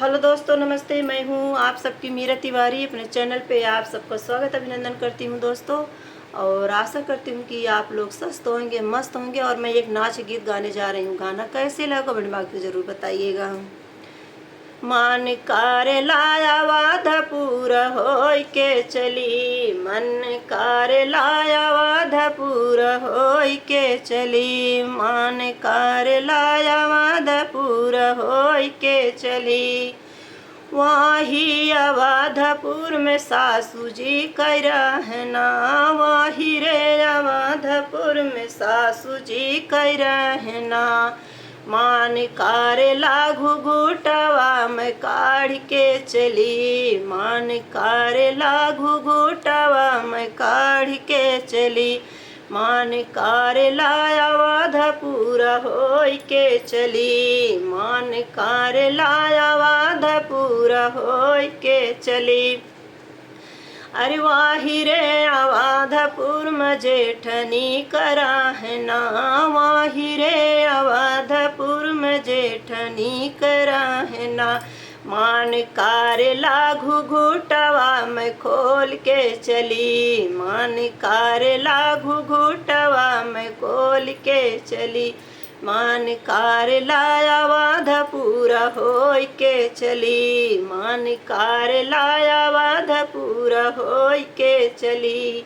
Hello दोस्तों, नमस्ते। मैं हूँ आप सबकी मीरा तिवारी। अपने चैनल पे आप सबका स्वागत अभिनंदन करती हूँ दोस्तों। और आशा करती हूँ कि आप लोग स्वस्थ होंगे, मस्त होंगे। और मैं एक नाच गीत गाने जा रही हूँ। गाना कैसे लगा कमेंट बॉक्स में ज़रूर बताइएगा। मान कार लाया वाधपुर होय के चली, मन कार लाया वाधपुर होय के चली, मान कार लाया वाधपुर होय के चली। वही अवधपुर में सासू जी कै रहना, वही रे अवधपुर में सासू जी कै रहना। मान कार लागू घुटवा में काढ़ के चली, मान कार लागू घुटवा में काढ़ के चली, मान कार लाया वाधपुर होय के चली, मान कार लाया वाधपुर होय के चली। अरे वाही रे अवधपुर में जेठनी कराहना, वाही रे अवधपुर में जेठनी कराहना। मान कार लागू घुटवा में खोल के चली, मान कार लागू घुटवा में खोल के चली, मान कार लाया वाधपुर होय के चली, मान कार लाया वाधपुर होय के चली।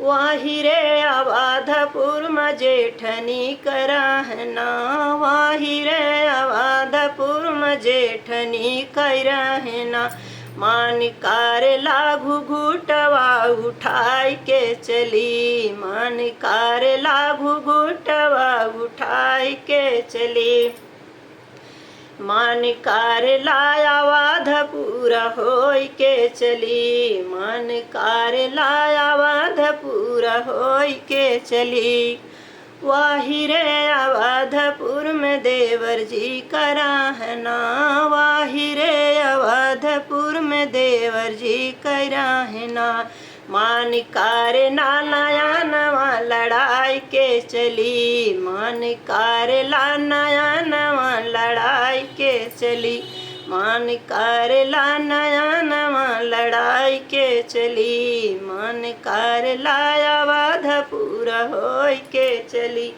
वाही रे अवधपुर में जेठनी कराहना, वाही रे अवधपुर में जेठनी कराहना। मान कार लागू घुटवा उठाई के चली, मान कार लागू घुटवा उठाई के चली, मान कार लाया वाधपुर होय के चली, मान कार लाया वाधपुर होय के चली। वाही रे अवधपुर में देवर जी कराहना, वाही रे अवधपुर में देवर जी कराहना। मान कार नया नवा लड़ाई के चली, मान कार नया नवा लड़ाई के चली, मान कार नया नवा लड़ाई के चली, मान कार लाया वाधपुर होय के चली,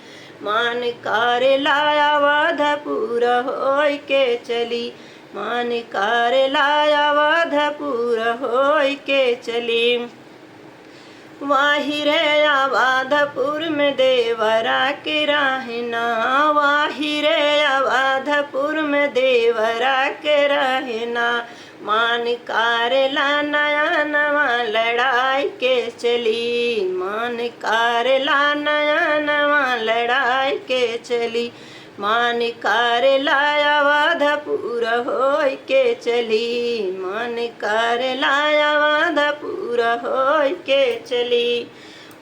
मान कार लाया वाधपुर होय के चली, मान कार लाया वाधपुर होय के चली। वाही रे अवधपुर में देवरा के रहना, वाही रे अवधपुर में देवरा के रहना। मान कार ला नया नवा लड़ाई के चली, मान कार ला नया नवा लड़ाई के चली, मान कार लाया वाधपुर होय के चली, मान कार लाया वाधपुर होय के चली।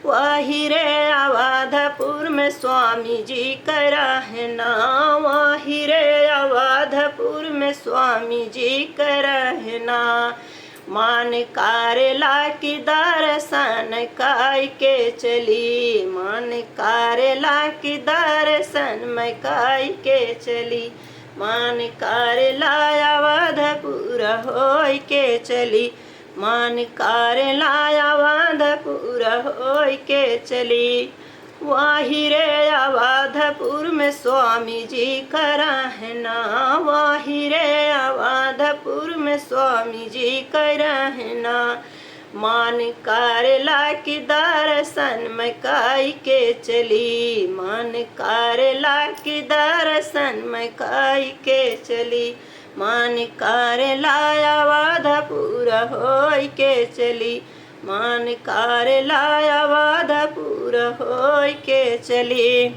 वाही रे अवधपुर में स्वामी जी कराहना, वाही रे अवधपुर में स्वामी जी कराहना। मान कार ला की दर्शन काई के चली, मान कार ला की दर्शन में काई के चली, मान कार लाया वाधपुर होय के चली, मान कार लाया वाधपुर होय के चली। वाही रे अवधपुर में स्वामी जी कराहना, वाही रे अवधपुर में स्वामी जी कराहना। मान कार ला की दर्शन में काई के चली, मान कार ला की दर्शन में काई के चली, मान कार लाया वाधपुर होय के चली, मान कार लाया वाधपुर होय के चली।